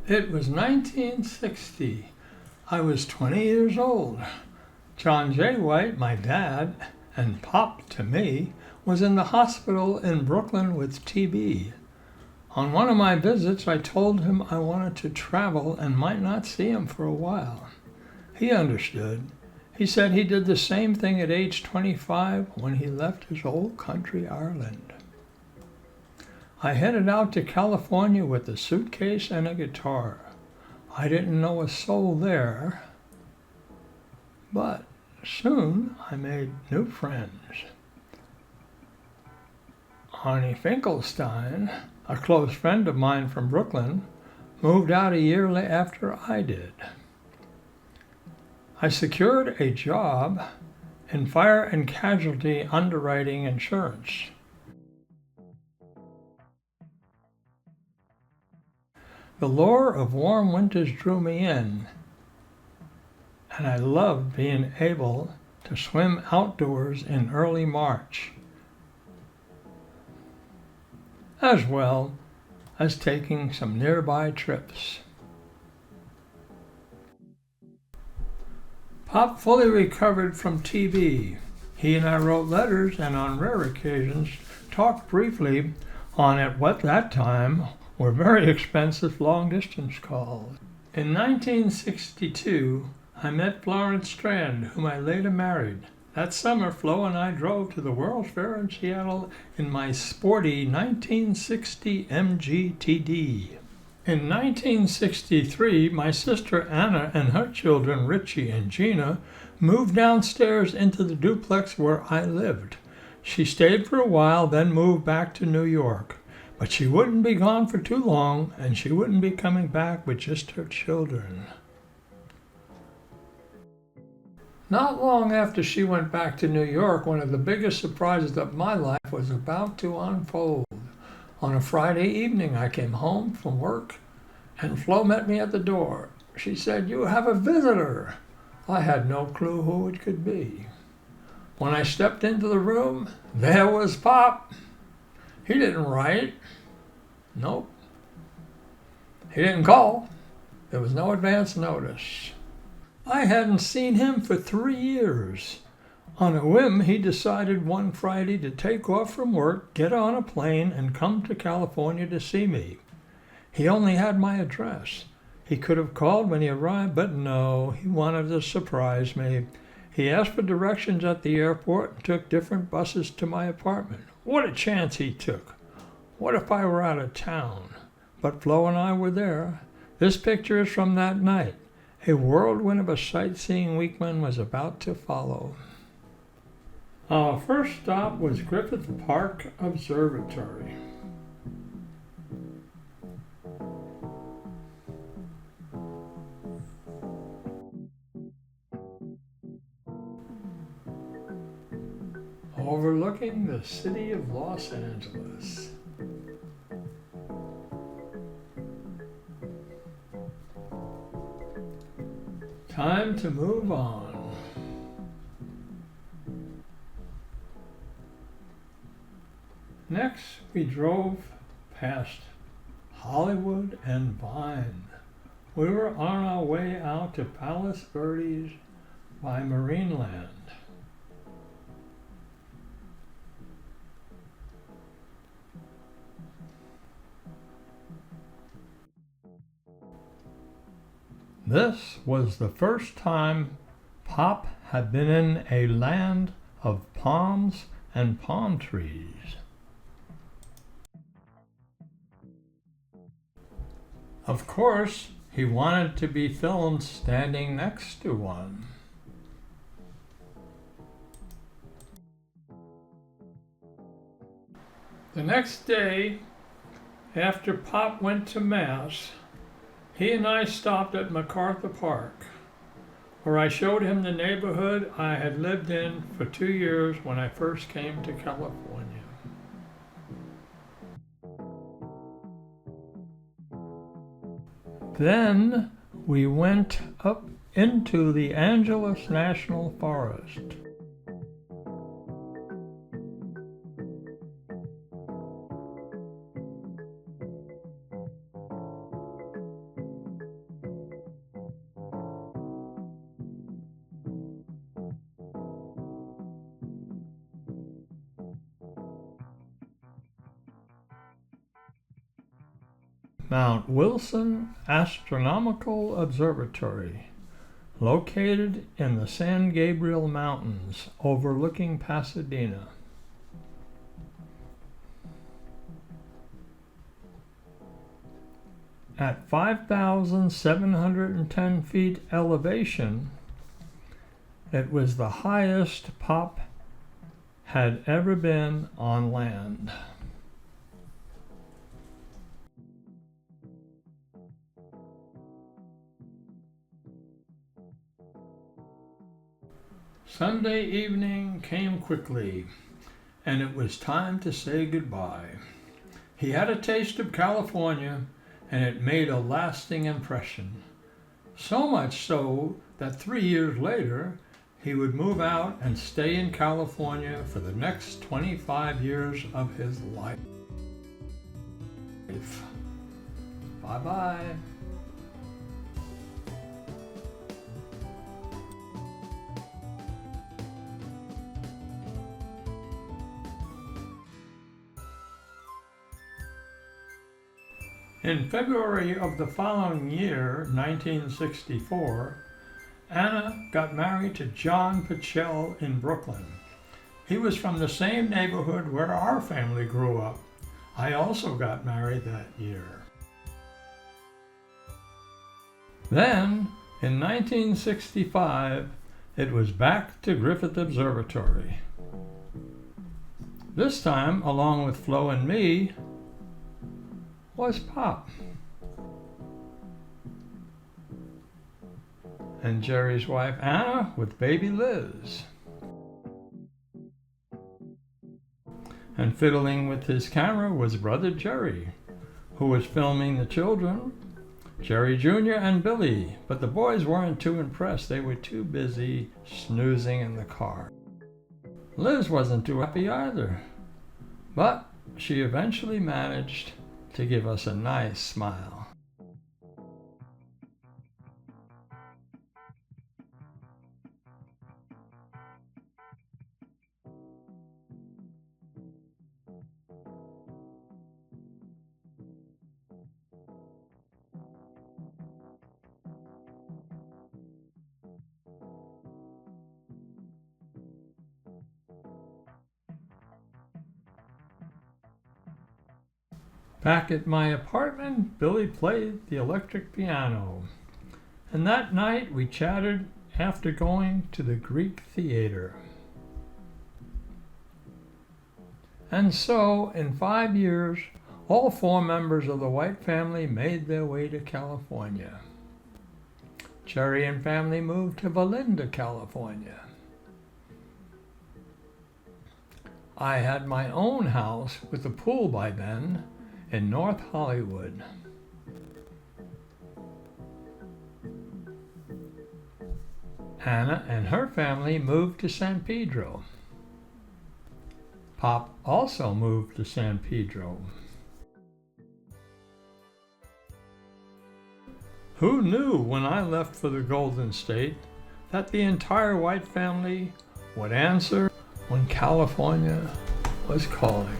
It was 1960. I was 20 years old. John J. White, my dad, and Pop to me, was in the hospital in Brooklyn with TB. On one of my visits, I told him I wanted to travel and might not see him for a while. He understood. He said he did the same thing at age 25 when he left his old country, Ireland. I headed out to California with a suitcase and a guitar. I didn't know a soul there, but soon I made new friends. Arnie Finkelstein, a close friend of mine from Brooklyn, moved out a year after I did. I secured a job in fire and casualty underwriting insurance. The lure of warm winters drew me in, and I loved being able to swim outdoors in early March, as well as taking some nearby trips. Pop fully recovered from TB. He and I wrote letters and on rare occasions talked briefly on at what that time were very expensive long-distance calls. In 1962, I met Florence Strand, whom I later married. That summer, Flo and I drove to the World's Fair in Seattle in my sporty 1960 MGTD. In 1963, my sister Anna and her children, Richie and Gina, moved downstairs into the duplex where I lived. She stayed for a while, then moved back to New York. But she wouldn't be gone for too long, and she wouldn't be coming back with just her children. Not long after she went back to New York, one of the biggest surprises of my life was about to unfold. On a Friday evening, I came home from work, and Flo met me at the door. She said, "You have a visitor." I had no clue who it could be. When I stepped into the room, there was Pop. He didn't write. Nope. He didn't call. There was no advance notice. I hadn't seen him for 3 years. On a whim, he decided one Friday to take off from work, get on a plane, and come to California to see me. He only had my address. He could have called when he arrived, but no, he wanted to surprise me. He asked for directions at the airport and took different buses to my apartment. What a chance he took. What if I were out of town? But Flo and I were there. This picture is from that night. A whirlwind of a sightseeing weekend was about to follow. Our first stop was Griffith Park Observatory. Overlooking the city of Los Angeles. Time to move on. Next, we drove past Hollywood and Vine. We were on our way out to Palos Verdes by Marineland. This was the first time Pop had been in a land of palms and palm trees. Of course, he wanted to be filmed standing next to one. The next day, after Pop went to Mass, he and I stopped at MacArthur Park, where I showed him the neighborhood I had lived in for 2 years when I first came to California. Then we went up into the Angeles National Forest. Mount Wilson Astronomical Observatory, located in the San Gabriel Mountains overlooking Pasadena. At 5,710 feet elevation, it was the highest Pop had ever been on land. Sunday evening came quickly, and it was time to say goodbye. He had a taste of California, and it made a lasting impression. So much so that 3 years later, he would move out and stay in California for the next 25 years of his life. Bye-bye. In February of the following year, 1964, Anna got married to John Pichel in Brooklyn. He was from the same neighborhood where our family grew up. I also got married that year. Then, in 1965, it was back to Griffith Observatory. This time, along with Flo and me, was Pop. And Jerry's wife Anna with baby Liz. And fiddling with his camera was brother Jerry, who was filming the children, Jerry Jr. and Billy, but the boys weren't too impressed. They were too busy snoozing in the car. Liz wasn't too happy either, but she eventually managed to give us a nice smile. Back at my apartment, Billy played the electric piano. And that night we chatted after going to the Greek Theater. And so, in 5 years, all 4 members of the White family made their way to California. Jerry and family moved to Valinda, California. I had my own house with a pool by then in North Hollywood. Anna and her family moved to San Pedro. Pop also moved to San Pedro. Who knew when I left for the Golden State that the entire White family would answer when California was calling?